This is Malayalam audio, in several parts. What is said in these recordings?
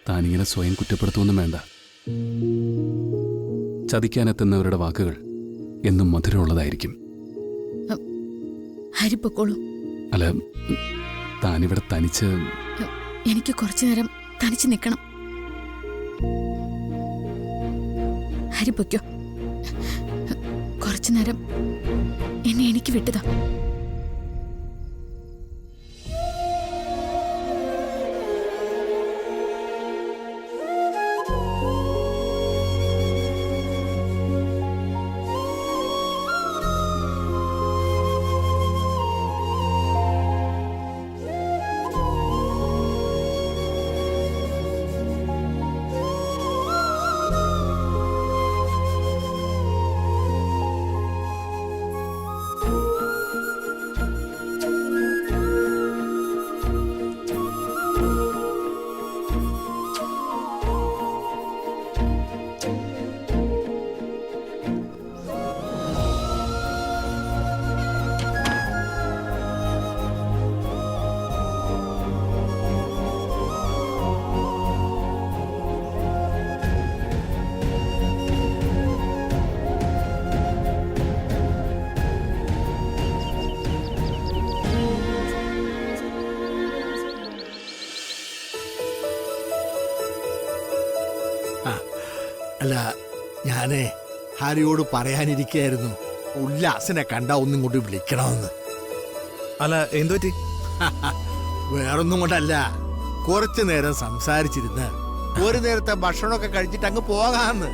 താനിങ്ങനെ സ്വയം കുറ്റപ്പെടുത്തുമൊന്നും വേണ്ട. ചതിക്കാനെത്തുന്നവരുടെ വാക്കുകൾ എന്നും മധുരമുള്ളതായിരിക്കും. ഹരി പൊക്കോളൂ. അല്ല, താനിവിടെ തനിച്ച്... എനിക്ക് കുറച്ചു നേരം തനിച്ച് നിൽക്കണം. ഹരി പൊയ്ക്കോ. കുറച്ചു നേരം എന്നെ എനിക്ക് വിട്ടതാ. അല്ല, ഞാനേ ഹരിയോട് പറയാനിരിക്കായിരുന്നു, ഉല്ലാസിനെ കണ്ട ഒന്നും കൊണ്ട് വിളിക്കണമെന്ന്. അല്ല, എന്തു പറ്റി? വേറൊന്നും കൊണ്ടല്ല, കുറച്ചു നേരം സംസാരിച്ചിരുന്ന് ഒരു നേരത്തെ ഭക്ഷണമൊക്കെ കഴിച്ചിട്ട് അങ്ങ് പോകാന്ന്.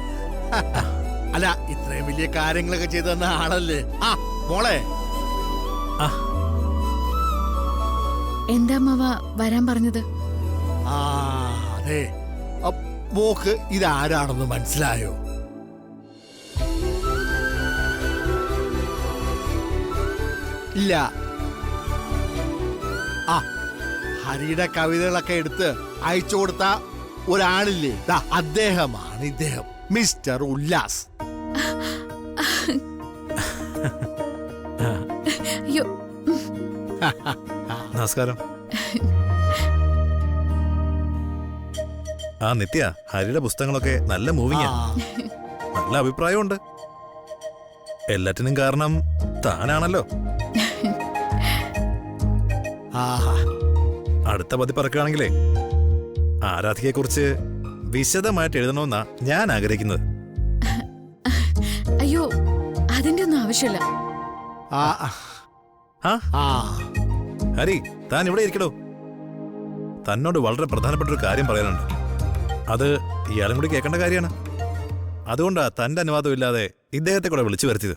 അല്ല, ഇത്രയും വലിയ കാര്യങ്ങളൊക്കെ ചെയ്തു തന്ന ആളല്ലേ. ആ മോളെ, എന്താ അമ്മാവ വരാൻ പറഞ്ഞത്? ആ അതെ, മോക്ക് ഇതാരാണെന്ന് മനസ്സിലായോ? ഇല്ല. ആ ഹരിയുടെ കവിതകളൊക്കെ എടുത്ത് അയച്ചു കൊടുത്ത ഒരാളില്ലേ, അദ്ദേഹമാണ് ഇദ്ദേഹം, മിസ്റ്റർ ഉല്ലാസ്. അയ്യോ, നമസ്കാരം. ആ നിത്യ, ഹരിയുടെ പുസ്തകങ്ങളൊക്കെ നല്ല മൂവിങ്ങാ. നല്ല അഭിപ്രായമുണ്ട്. എല്ലാറ്റിനും കാരണം താനാണല്ലോ. അടുത്ത പതിപ്പിറക്കുകയാണെങ്കിലേ ആരാധികയെ കുറിച്ച് വിശദമായിട്ട് എഴുതണമെന്നാ ഞാൻ ആഗ്രഹിക്കുന്നത്. അയ്യോ, അതിന്റെ ഒന്നും ആവശ്യമില്ല. ഹരി, താൻ ഇവിടെ ഇരിക്കടോ. തന്നോട് വളരെ പ്രധാനപ്പെട്ട ഒരു കാര്യം പറയാനുണ്ട്. അത് ഇയാളും കൂടി കേൾക്കേണ്ട കാര്യമാണ്. അതുകൊണ്ടാ തന്റെ അനുവാദം ഇല്ലാതെ ഇദ്ദേഹത്തെ കൂടെ വിളിച്ചു വരുത്തിയത്.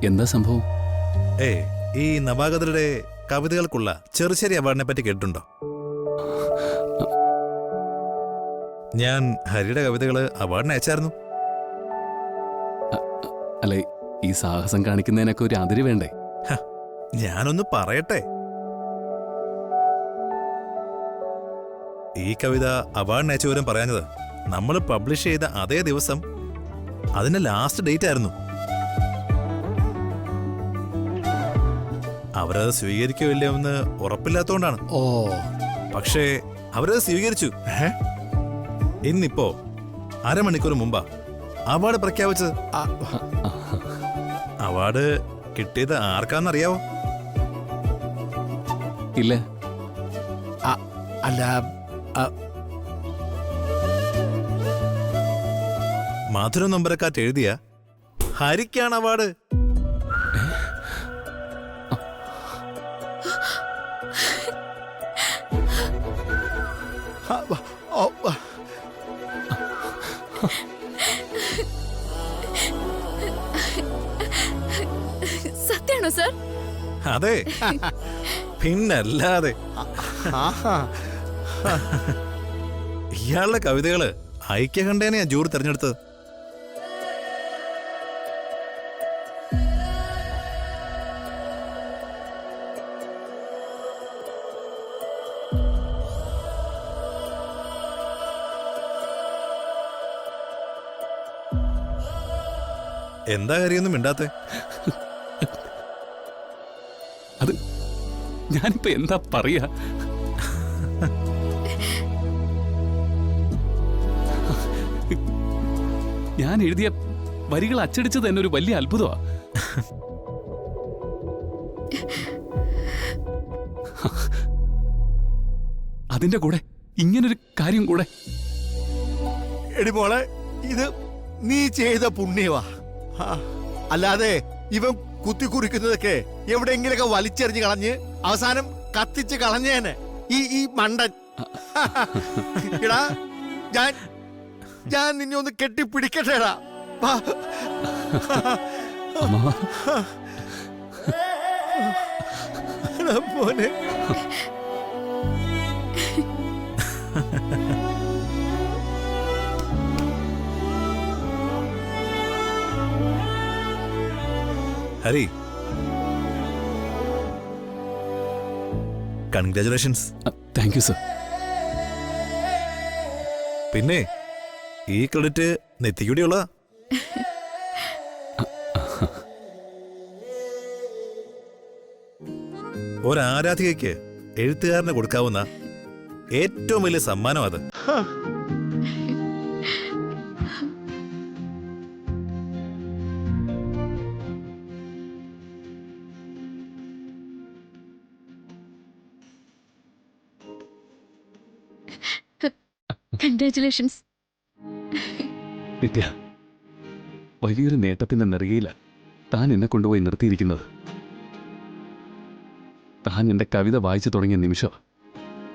എന്താ സംഭവം? ഈ നവാഗതരുടെ കവിതകൾക്കുള്ള ചെറുശ്ശേരി അവാർഡിനെ പറ്റി കേട്ടിട്ടുണ്ടോ? ഞാൻ ഹരിയുടെ കവിതകള് അവാർഡിന് അയച്ചായിരുന്നു. അല്ലെ, ഈ സാഹസം കാണിക്കുന്നതിനൊക്കെ ഒരു അതിര് വേണ്ടേ? ഞാനൊന്ന് പറയട്ടെ. ഈ കവിത അവാർഡിന് അയച്ചവരും പറയാഞ്ഞത് നമ്മൾ പബ്ലിഷ് ചെയ്ത അതേ ദിവസം അതിന്റെ ലാസ്റ്റ് ഡേറ്റ് ആയിരുന്നു. അവരത് സ്വീകരിക്കുമല്ലോ എന്ന് ഉറപ്പില്ലാത്തോണ്ടാണ്. പക്ഷേ അവരത് സ്വീകരിച്ചു. ഇന്നിപ്പോ അരമണിക്കൂർ മുമ്പാ അവാർഡ് പ്രഖ്യാപിച്ചത്. അവാർഡ് കിട്ടിയത് ആർക്കാന്നറിയാവോ? ഇല്ല. അല്ല, മധുര നൊമ്പരക്കാറ്റ് എഴുതിയ ഹരിക്കാണ് അവാർഡ്. സത്യാണോ സർ? അതെ, പിന്നല്ലാതെ. ഇയാളുടെ കവിതകള് ഐക്യകണ്ഠേനയാ ജൂറി തെരഞ്ഞെടുത്തത്. എന്താ കാര്യമൊന്നും മിണ്ടാത്തെ? അത് ഞാനിപ്പോ എന്താ പറയാ? ഞാൻ എഴുതിയ വരികൾ അച്ചടിച്ചത് തന്നെ ഒരു വലിയ അത്ഭുതമാ. അതിന്റെ കൂടെ ഇങ്ങനൊരു കാര്യം കൂടെ. എടി മോളെ, ഇത് നീ ചെയ്ത പുണ്യവാ. ആ, അല്ലാതെ ഇവൻ കുത്തിക്കുറിക്കുന്നതൊക്കെ എവിടെയെങ്കിലൊക്കെ വലിച്ചെറിഞ്ഞ് കളഞ്ഞ് അവസാനം കത്തിച്ച് കളഞ്ഞേനെ ഈ മണ്ടൻ. എടാ, ഞാൻ നിന്നെ ഒന്ന് കെട്ടിപ്പിടിക്കട്ടെടാ. വാ. അമ്മാവ, എടാ മോനെ. Hari, congratulations. Thank you sir. പിന്നെ ഈ ക്രെഡിറ്റ് നെറ്റിക്കൂടിയുള്ള ഒരാരാധികയ്ക്ക് എഴുത്തുകാരന് കൊടുക്കാവുന്ന ഏറ്റവും വലിയ സമ്മാനം അത്. കൺഗ്രാറ്റുലേഷൻസ്. നിത്യ, വലിയൊരു നേട്ടത്തിന്റെ നെറുകയില താൻ എന്നെ കൊണ്ടുപോയി നിർത്തിയിരിക്കുന്നത്. താൻ എന്റെ കവിത വായിച്ചു തുടങ്ങിയ നിമിഷം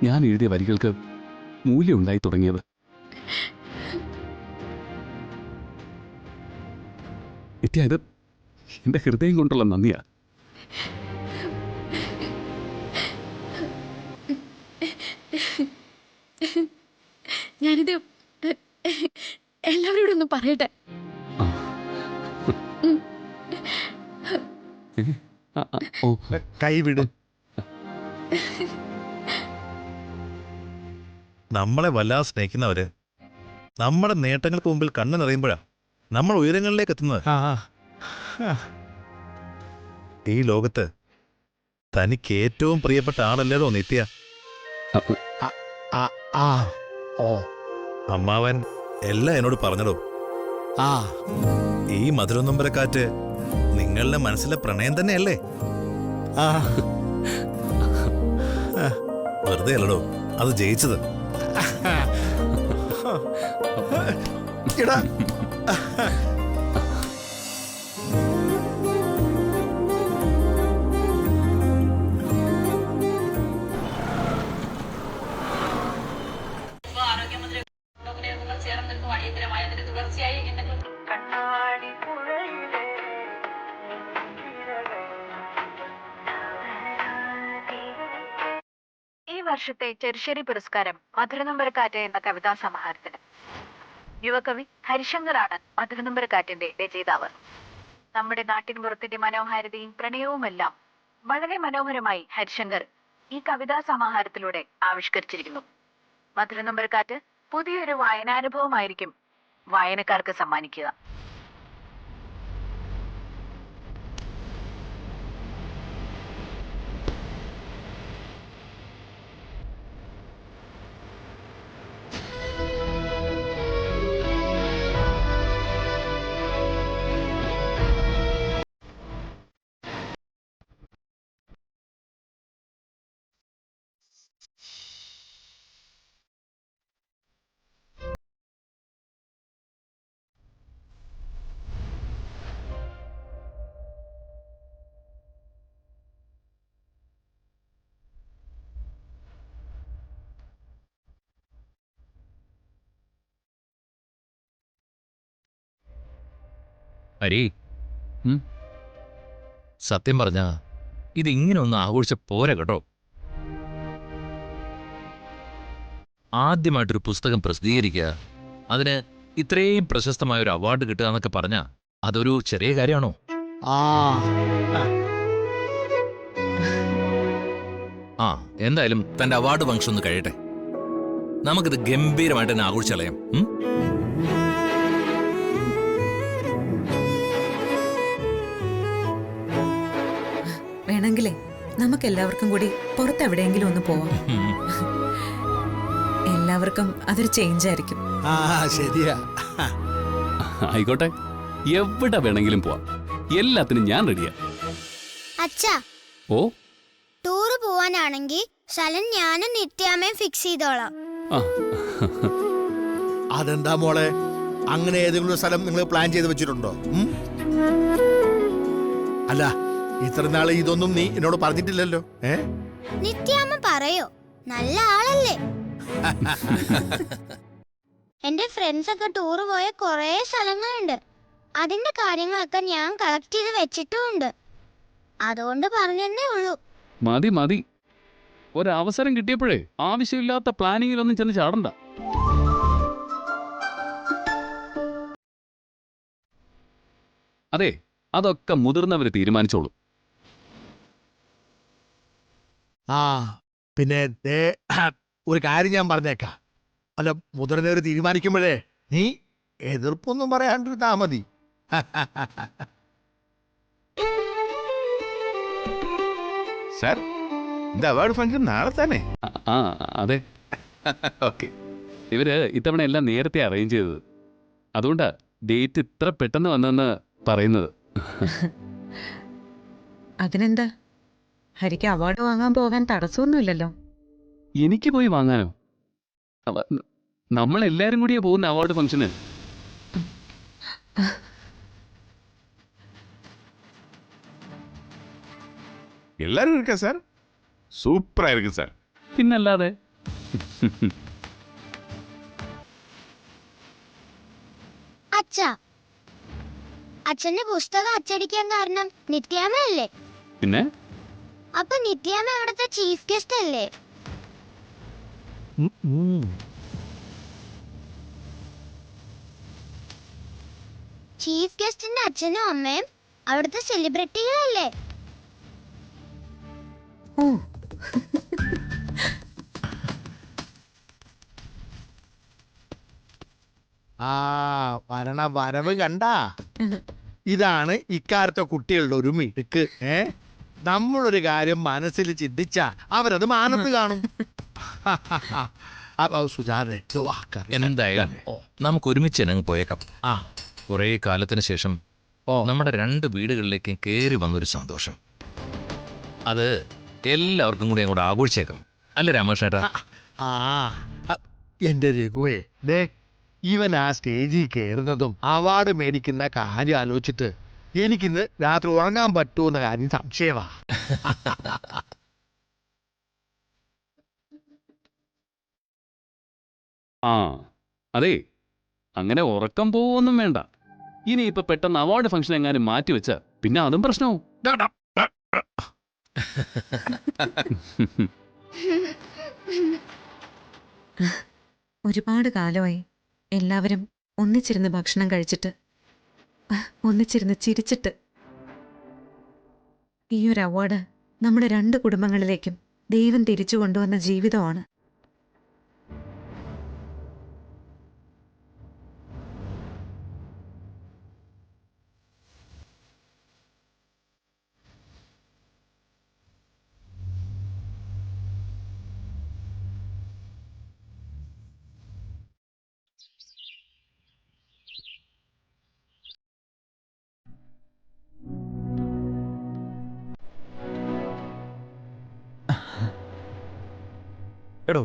ഞാൻ എഴുതിയ വരികൾക്ക് മൂല്യമുണ്ടായി തുടങ്ങിയത്. നിത്യ, ഇത് എന്റെ ഹൃദയം കൊണ്ടുള്ള നന്ദിയാ. ഞാനിത് എല്ലാവരോടും ഒന്ന് പറയട്ടെ. ഓ, കൈവിട്. നമ്മളെ വല്ലാതെ സ്നേഹിക്കുന്നവര് നമ്മുടെ നേട്ടങ്ങൾക്ക് മുമ്പിൽ കണ്ണു നിറയുമ്പോഴാ നമ്മൾ ഉയരങ്ങളിലേക്ക് എത്തുന്നത്. ഈ ലോകത്ത് തനിക്ക് ഏറ്റവും പ്രിയപ്പെട്ട ആളല്ലല്ലോ നിത്യ. അമ്മാവൻ എല്ലാം എന്നോട് പറഞ്ഞടോ. ആ, ഈ മധുരനൊമ്പരക്കാറ്റ് നിങ്ങളുടെ മനസ്സിലെ പ്രണയം തന്നെയല്ലേ? ആ. വെറുതെ അല്ലടോ അത് ജയിച്ചത്. എടാ, ഈ വർഷത്തെ ചെറുശ്ശേരി പുരസ്കാരം മധുരനൊമ്പരക്കാറ്റ് എന്ന കവിതാ സമാഹാരത്തിന് യുവകവി ഹരിശങ്കറാണ് മധുരനൊമ്പരക്കാറ്റിന്റെ രചയിതാവ്. നമ്മുടെ നാട്ടിൻ പുറത്തിന്റെ മനോഹാരിതയും പ്രണയവുമെല്ലാം വളരെ മനോഹരമായി ഹരിശങ്കർ ഈ കവിതാ സമാഹാരത്തിലൂടെ ആവിഷ്കരിച്ചിരിക്കുന്നു. മധുരനൊമ്പരക്കാറ്റ് പുതിയൊരു വായനാനുഭവമായിരിക്കും വായനക്കാർക്ക് സമ്മാനിക്കുക. ഹരി, സത്യം പറഞ്ഞ ഇതിങ്ങനെ ഒന്ന് ആഘോഷിച്ച പോരാ കേട്ടോ. ആദ്യമായിട്ടൊരു പുസ്തകം പ്രസിദ്ധീകരിക്കുക, അതിന് ഇത്രയും പ്രശസ്തമായ ഒരു അവാർഡ് കിട്ടുക എന്നൊക്കെ പറഞ്ഞാ അതൊരു ചെറിയ കാര്യമാണോ? ആ, എന്തായാലും തന്റെ അവാർഡ് ഫംഗ്ഷൻ ഒന്ന് കഴിയട്ടെ. നമുക്കിത് ഗംഭീരമായിട്ട് തന്നെ ആഘോഷിച്ചളയാം. വേണമെങ്കിലേ നമുക്കെല്ലാവർക്കും കൂടി പുറത്തെവിടെയെങ്കിലും ഒന്ന് പോവാം. എല്ലാവർക്കും അതൊരു ചേഞ്ച് ആയിരിക്കും. ആ ശരിയാ. ആയിക്കോട്ടെ, എവിടെ വേണമെങ്കിലും പോവാം. എല്ലാത്തിനും ഞാൻ റെഡിയാ. അച്ഛാ, ഓ ടൂറ് പോവാനാണെങ്കിൽ സ്ഥലം ഞാനും നിത്യാമ്മയും ഫിക്സ് ചെയ്തോളാം. ആ അതെന്താ മോളെ, അങ്ങനെ ഏതെങ്കിലും സ്ഥലം നിങ്ങൾ പ്ലാൻ ചെയ്ത് വെച്ചിട്ടുണ്ടോ? അല്ല, ഇത്ര നാളെ ഇതൊന്നും നീ എന്നോട് പറഞ്ഞിട്ടില്ലല്ലോ. നിത്യാമ്മ പറയോ? നല്ല ആളല്ലേ. എന്റെ ഫ്രണ്ട്സ് ഒക്കെ ടൂറ് പോയ കൊറേ സ്ഥലങ്ങളുണ്ട്. അതിന്റെ കാര്യങ്ങളൊക്കെ ഞാൻ കളക്ട് ചെയ്ത് വെച്ചിട്ടുമുണ്ട്. അതുകൊണ്ട് പറഞ്ഞതേ ഉള്ളൂ. മതി മതി, ഒരവസരം കിട്ടിയപ്പോഴേ ആവശ്യമില്ലാത്ത പ്ലാനിങ്ങിലൊന്നും ചെന്ന് ചാടണ്ട. അതെ, അതൊക്കെ മുതിർന്നവര് തീരുമാനിച്ചോളൂ. ആ പിന്നെ ഒരു കാര്യം ഞാൻ പറഞ്ഞേക്കാം. അല്ല, മുതിർന്നവർ തീരുമാനിക്കുമ്പോഴേ നീ എതിർപ്പൊന്നും പറയാണ്ടിരുന്നാ മതി. സാർ, ഇത് അവാർഡ് ഫംഗ്ഷൻ നാളെ തന്നെ. ആ അതെ. ഓക്കെ, ഇവര് ഇത്തവണ എല്ലാം നേരത്തെ അറേഞ്ച് ചെയ്തത്. അതുകൊണ്ടാ ഡേറ്റ് ഇത്ര പെട്ടെന്ന് വന്നെന്ന് പറയുന്നത്. അതിനെന്താ, ഹരിക്ക് അവാർഡ് വാങ്ങാൻ പോകാൻ തടസ്സമൊന്നുമില്ലല്ലോ. എനിക്ക് പോയി വാങ്ങാനോ? നമ്മളെല്ലാരും കൂടിയാ പോകുന്ന അവാർഡ് ഫംഗ്ഷന്. எல்லாரும் இருக்கா சார்? சூப்பரா இருக்கு சார். പിന്നല്ലാതെ. അച്ഛാ, അച്ഛന്റെ പുസ്തകം അച്ചടിക്കാൻ കാരണം നിത്യാമ്മയല്ലേ? പിന്നെ അപ്പൊ നിത്യാമ്മ അവിടുത്തെ ചീഫ് ഗസ്റ്റ് അല്ലേ? ചീഫ് ഗസ്റ്റിന്റെ അച്ഛനും അമ്മയും അവിടുത്തെ സെലിബ്രിറ്റികളല്ലേ? ഓ, ആ വരണ വരവ് കണ്ടാ? ഇതാണ് ഇക്കാലത്തെ കുട്ടികളുടെ ഒരു മിടുക്ക്. നമ്മളൊരു കാര്യം മനസ്സിൽ ചിന്തിച്ചാ അവരത് മാനത്ത് കാണും. സുജാതെ, എന്തായാലും നമുക്ക് ഒരുമിച്ച് അങ്ങ് പോയേക്കാം. കുറേ കാലത്തിന് ശേഷം നമ്മുടെ 2 വീടുകളിലേക്ക് കയറി വന്നൊരു സന്തോഷം, അത് എല്ലാവർക്കും കൂടി അങ്ങോട്ട് ആഘോഷിച്ചേക്കാം. അല്ലേ രാമകൃഷ്ണേട്ടാ? എന്റെ രഘുവേ, ഇവൻ ആ സ്റ്റേജിൽ കയറുന്നതും അവാർഡ് മേടിക്കുന്ന കാര്യം ആലോചിച്ചിട്ട് എനിക്കിന്ന് രാത്രി ഉറങ്ങാൻ പറ്റുമെന്ന കാര്യം സംശയമാ. ആ അതെ, അങ്ങനെ ഉറക്കം പോവൊന്നും വേണ്ട. ഇനിയിപ്പൊ പെട്ടെന്ന് അവാർഡ് ഫംഗ്ഷൻ എങ്ങാനും മാറ്റിവെച്ച പിന്നെ അതും പ്രശ്നവും. ഒരുപാട് കാലമായി എല്ലാവരും ഒന്നിച്ചിരുന്ന് ഭക്ഷണം കഴിച്ചിട്ട്, ഒന്നിച്ചിരുന്ന് ചിരിച്ചിട്ട്. ഈ ഒരു അവാർഡ് നമ്മുടെ 2 കുടുംബങ്ങളിലേക്കും ദൈവം തിരിച്ചു കൊണ്ടുവന്ന ജീവിതമാണ്. എടോ,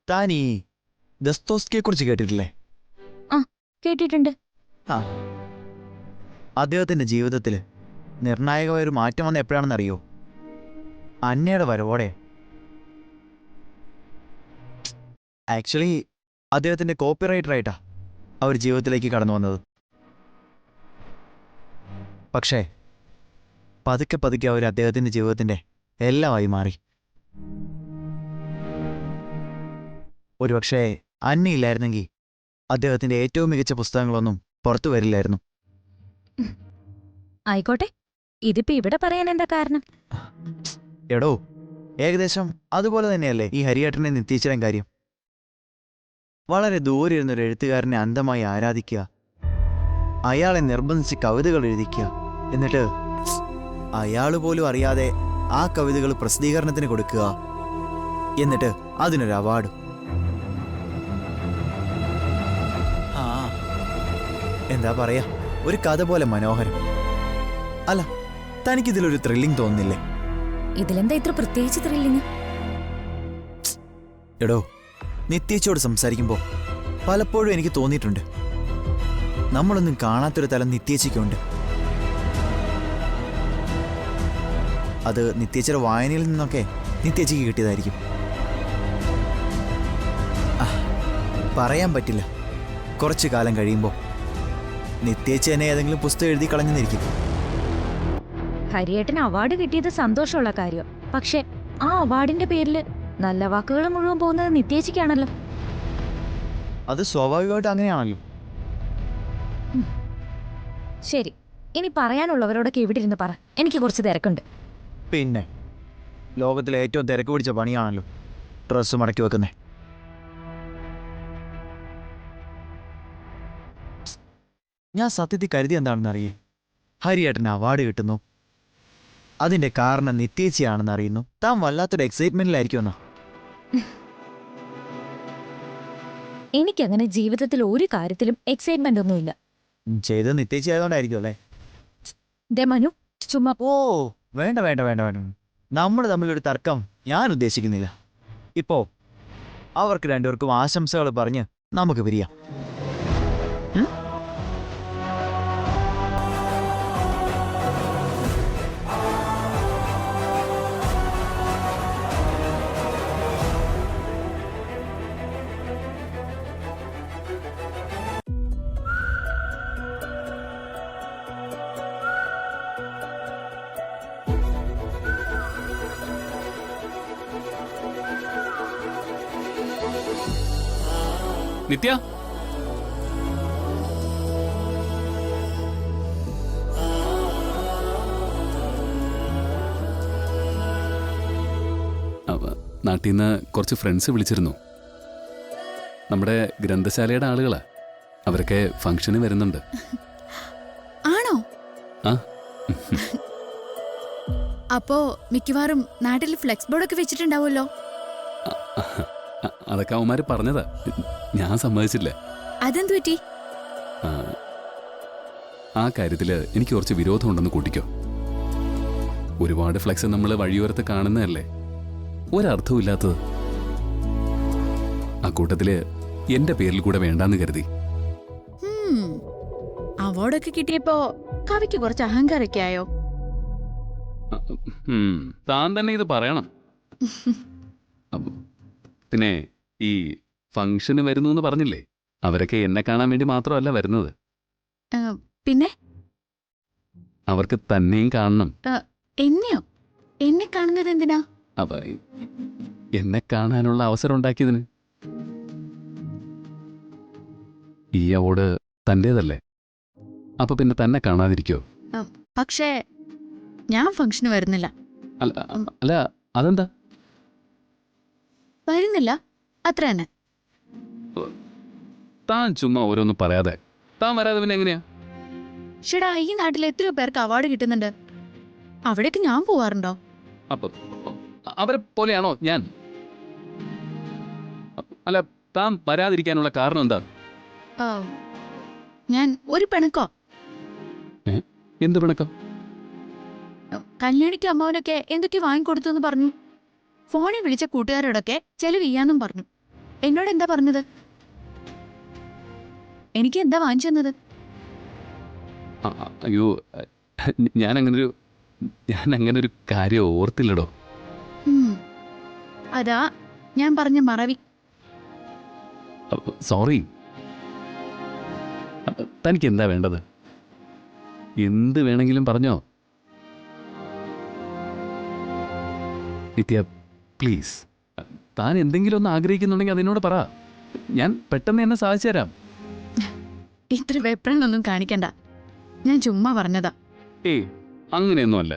താൻ ഈ ദസ്തോസ്കിയെ കുറിച്ച് കേട്ടിട്ടില്ലേ? കേട്ടിട്ടുണ്ട്. അദ്ദേഹത്തിന്റെ ജീവിതത്തിൽ നിർണായകമായ ഒരു മാറ്റം വന്ന എപ്പോഴാണെന്ന് അറിയോ? അന്നയുടെ വരവോടെ. ആക്ച്വലി അദ്ദേഹത്തിന്റെ കോപ്പിറൈറ്ററായിട്ടാ അവർ ജീവിതത്തിലേക്ക് കടന്നു വന്നത്. പക്ഷേ പതുക്കെ പതുക്കെ അവർ അദ്ദേഹത്തിന്റെ ജീവിതത്തിന്റെ എല്ലാമായി മാറി. ഒരുപക്ഷെ അന്നയില്ലായിരുന്നെങ്കിൽ അദ്ദേഹത്തിന്റെ ഏറ്റവും മികച്ച പുസ്തകങ്ങളൊന്നും പുറത്തു വരില്ലായിരുന്നു. ആയിക്കോട്ടെ, ഇതിപ്പോ ഇവിടെ പറയാൻ എന്താ കാരണം? എടോ, ഏകദേശം അതുപോലെ തന്നെയല്ലേ ഈ ഹരിയേട്ടനെ നിത്യച്ചിരം കാര്യം. വളരെ ദൂരെ ഇരുന്നൊരു എഴുത്തുകാരനെ അന്ധമായി ആരാധിക്കുക, അയാളെ നിർബന്ധിച്ച് കവിതകൾ എഴുതിക്കുക, എന്നിട്ട് അയാൾ പോലും അറിയാതെ ആ കവിതകൾ പ്രസിദ്ധീകരണത്തിന് കൊടുക്കുക, എന്നിട്ട് അതിനൊരു അവാർഡ്. ആ, എന്താ പറയാ, ഒരു കഥ പോലെ മനോഹരം. അല്ല, തനിക്കിതിലൊരു ത്രില്ലിംഗ് തോന്നുന്നില്ലേ? ഇതിലെന്താ ഇത്ര പ്രത്യേകിച്ച് ത്രില്ലിങ്? എടോ, നിത്യേച്ചയോട് സംസാരിക്കുമ്പോൾ പലപ്പോഴും എനിക്ക് തോന്നിയിട്ടുണ്ട്, നമ്മളൊന്നും കാണാത്തൊരു തലം നിത്യേച്ചയ്ക്കുണ്ട്. അത് നിത്യേച്ചയുടെ വായനയിൽ നിന്നൊക്കെ നിത്യേച്ചയ്ക്ക് കിട്ടിയതായിരിക്കും. പറയാൻ പറ്റില്ല. കുറച്ചു കാലം കഴിയുമ്പോൾ നിത്യേച്ച എന്നെ ഏതെങ്കിലും പുസ്തകം എഴുതി കളഞ്ഞെന്നിരിക്കും. ഹരിയേട്ടന് അവാർഡ് കിട്ടിയത് സന്തോഷമുള്ള കാര്യം. പക്ഷെ ആ അവാർഡിന്റെ പേരിൽ നല്ല വാക്കുകൾ മുഴുവൻ പോകുന്നത് നിത്യേച്ചിക്കാണല്ലോ. അത് സ്വാഭാവികമായിട്ട് അങ്ങനെയാണല്ലോ. ശരി, ഇനി പറയാനുള്ളവരോടൊക്കെ ഇവിടെ ഇരുന്ന് പറ. എനിക്ക് കുറച്ച് തിരക്കുണ്ട്. പിന്നെ ലോകത്തിലെ ഏറ്റവും തിരക്ക് പിടിച്ച പണിയാണല്ലോ ഡ്രസ്സ് മടക്കി വെക്കുന്നേ. ഞാൻ സത്യത്തിൽ കരുതി എന്താണെന്ന് അറിയേ, ഹരിയേട്ടന് അവാർഡ് കിട്ടുന്നു, അതിന്റെ കാരണം നിത്യേച്ചയാണെന്ന് അറിയുന്നു, താൻ വല്ലാത്തൊരു എക്സൈറ്റ്മെന്റിലായിരിക്കുമെന്നാ. എനിക്കങ്ങനെ ജീവിതത്തിൽ ഒരു കാര്യത്തിലും എക്സൈറ്റ്മെന്റ് ഒന്നുമില്ല. ചെയ്തത് നിത്യേച്ച ആയതുകൊണ്ടായിരിക്കും അല്ലേ? ദേ മനു, ചുമ്മാ ഓ വേണ്ട വേണ്ട വേണ്ട വേണ്ട, നമ്മൾ തമ്മിലൊരു തർക്കം ഞാൻ ഉദ്ദേശിക്കുന്നില്ല. ഇപ്പോ അവർക്ക് രണ്ടുപേർക്കും ആശംസകൾ പറഞ്ഞ് നമുക്ക് പിരിയാം. നിത്യ, നാട്ടിൽ നിന്ന് കുറച്ച് ഫ്രണ്ട്സ് വിളിച്ചിരുന്നു. നമ്മുടെ ഗ്രന്ഥശാലയുടെ ആളുകളാ. അവരൊക്കെ ഫംഗ്ഷന് വരുന്നുണ്ട്. ആണോ? ആ, അപ്പോ മിക്കവാറും നാട്ടിൽ ഫ്ലെക്സ് ബോർഡൊക്കെ വെച്ചിട്ടുണ്ടാവുമല്ലോ. അതൊക്കെ അവന്മാര് പറഞ്ഞതാ, ഞാൻ സമ്മതിച്ചില്ല. അതെന്തു പറ്റി? ആ കാര്യത്തില് എനിക്ക് കുറച്ച് വിരോധമുണ്ടെന്ന് കൂട്ടിക്കോ. ഒരുപാട് ഫ്ലെക്സ് നമ്മൾ വഴിയോരത്ത് കാണുന്നതല്ലേ, ഒരർത്ഥമില്ലാത്തത്. ആ കൂട്ടത്തില് എന്റെ പേരിൽ കൂടെ വേണ്ടാന്ന് കരുതി. അവാർഡൊക്കെ കിട്ടിയപ്പോ കവിക്ക് കുറച്ച് അഹങ്കാരൊക്കെ ആയോ? താൻ തന്നെ ഇത് പറയണം. പിന്നെ ഈ ഫംഗ്ഷന് വരുന്നു എന്ന് പറഞ്ഞില്ലേ, അവരൊക്കെ എന്നെ കാണാൻ വേണ്ടി മാത്രമല്ല വരുന്നത്. പിന്നെ അവർക്ക് തന്നെയും കാണണം. എന്നെയോ? എന്നെ കാണുന്നത് എന്തിനാ? അപ്പൊ എന്നെ കാണാനുള്ള അവസരം ഉണ്ടാക്കിയതിന്. ഈ അവാർഡ് തൻ്റേതല്ലേ, അപ്പൊ പിന്നെ തന്നെ കാണാതിരിക്കോ? പക്ഷേ ഞാൻ ഫംഗ്ഷന് വരുന്നില്ല. അല്ല, അതെന്താ? വരുന്നില്ല, അത്ര തന്നെ. താൻ ചുമ്മാ ഓരോന്നും പറയാതെ, താൻ വരാതെ പിന്നെ എങ്ങനെയാ? ഷെടാ, ഈ നാട്ടിൽ എത്രയോ പേർക്ക് അവാർഡ് കിട്ടുന്നുണ്ട്, അവിടേക്ക് ഞാൻ പോവാറുണ്ടോ? അപ്പൊ അവരെ പോലെയാണോ ഞാൻ? അല്ല, താൻ വരാതിരിക്കാനുള്ള കാരണം എന്താ? ഞാൻ ഒരു പിണക്കോ? എന്ത് പിണക്കം? കല്യാണിക്ക് അമ്മാവനൊക്കെ എന്തൊക്കെ വാങ്ങിക്കൊടുത്തു എന്ന് പറഞ്ഞു. ഫോണിൽ വിളിച്ച കൂട്ടുകാരോടൊക്കെ ചെലവ് ചെയ്യാന്നും പറഞ്ഞു. എന്നോട് എന്താ പറഞ്ഞത്? എനിക്ക് എന്താ വാങ്ങിച്ചു തന്നത്? അയ്യോ, ഞാൻ അങ്ങനൊരു കാര്യം ഓർത്തില്ലടോ. അതാ ഞാൻ പറഞ്ഞ മറവി. സോറി. തനിക്ക് എന്താ വേണ്ടത്? എന്ത് വേണമെങ്കിലും പറഞ്ഞോ. നിത്യ, പ്ലീസ്, താൻ എന്തെങ്കിലും ഒന്ന് ആഗ്രഹിക്കുന്നുണ്ടെങ്കിൽ അതിനോട് പറ. ഞാൻ പെട്ടെന്ന് എന്നെ സാധിച്ചു തരാം. ഇത്ര വെപ്രാളൊന്നും കാണിക്കണ്ട, ഞാൻ ചുമ്മാ പറഞ്ഞതാ. അങ്ങനെയൊന്നും അല്ല.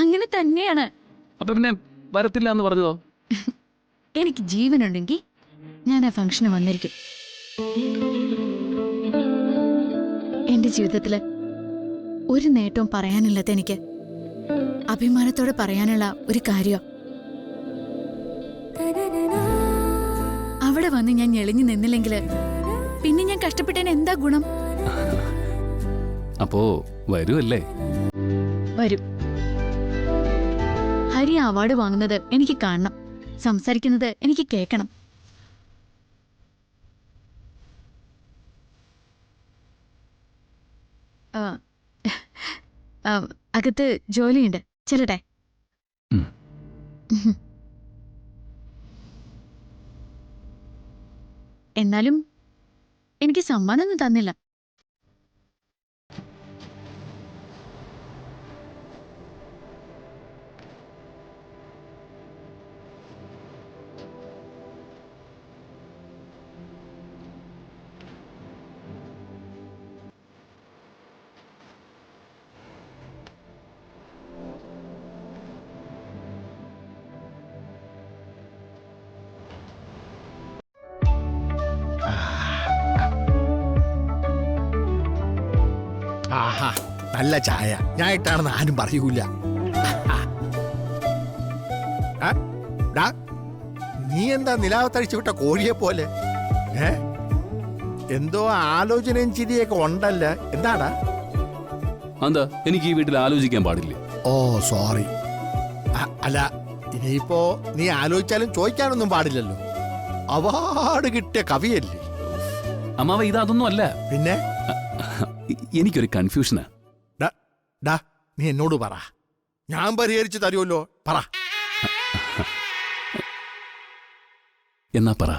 അങ്ങനെ തന്നെയാണ്. അപ്പൊ പിന്നെ വരത്തില്ല എന്ന് പറഞ്ഞതോ? എനിക്ക് ജീവനുണ്ടെങ്കിൽ ഞാൻ ആ ഫംഗ്ഷന് വന്നിരിക്കും. എന്റെ ജീവിതത്തില് ഒരു നേട്ടവും പറയാനില്ലാത്ത എനിക്ക് അഭിമാനത്തോടെ പറയാനുള്ള ഒരു കാര്യം. അവിടെ വന്ന് ഞാൻ ഞെളിഞ്ഞു നിന്നില്ലെങ്കില് പിന്നെ ഞാൻ കഷ്ടപ്പെട്ടതിന് എന്താ ഗുണം? അപ്പോ വരുമല്ലേ? വരും. ഹരി അവാർഡ് വാങ്ങുന്നത് എനിക്ക് കാണണം, സംസാരിക്കുന്നത് എനിക്ക് കേൾക്കണം. അകത്ത് ജോലിയുണ്ട്, ചെല്ലട്ടെ? ഉം. എന്നാലും എനിക്ക് സമ്മാനമൊന്നും തന്നില്ല. ആഹാ, നല്ല ചായ. ഞാൻ ഇട്ടാണെന്ന് ആരും പറയൂല. ആ, ഡാ, നീ എന്താ നിലാവത്തഴിച്ചു വിട്ട കോഴിയെ പോലെ? എന്തോ ആലോചനയും ചിരിയൊക്കെ ഉണ്ടല്ല, എന്താടാ? എന്താ, എനിക്ക് ഈ വീട്ടിൽ ആലോചിക്കാൻ പാടില്ലേ? ഓ സോറി. അല്ല, ഇനിയിപ്പോ നീ ആലോചിച്ചാലും ചോദിക്കാനൊന്നും പാടില്ലല്ലോ. അവാർഡ് കിട്ടിയ കവിയല്ലേ? അമ്മാവ, ഇതൊന്നും അല്ല. പിന്നെ എനിക്കൊരു കൺഫ്യൂഷനാ. ഡാ, നീ എന്നോട് പറ, ഞാൻ പരിഹരിച്ചു തരുമല്ലോ. പറ. എന്നാ പറ,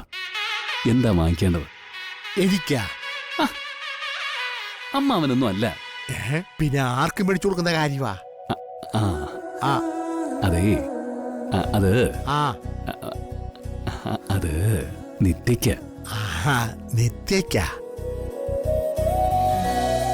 എന്താ വാങ്ങിക്കേണ്ടത്? എനിക്കാ? അമ്മാവനൊന്നും അല്ല. പിന്നെ ആർക്കും മേടിച്ചു കൊടുക്കുന്ന കാര്യമാ? ആ ആ അതേ, അത് ആ അത് നിത്യയ്ക്ക്. നിത്യയ്ക്കാ?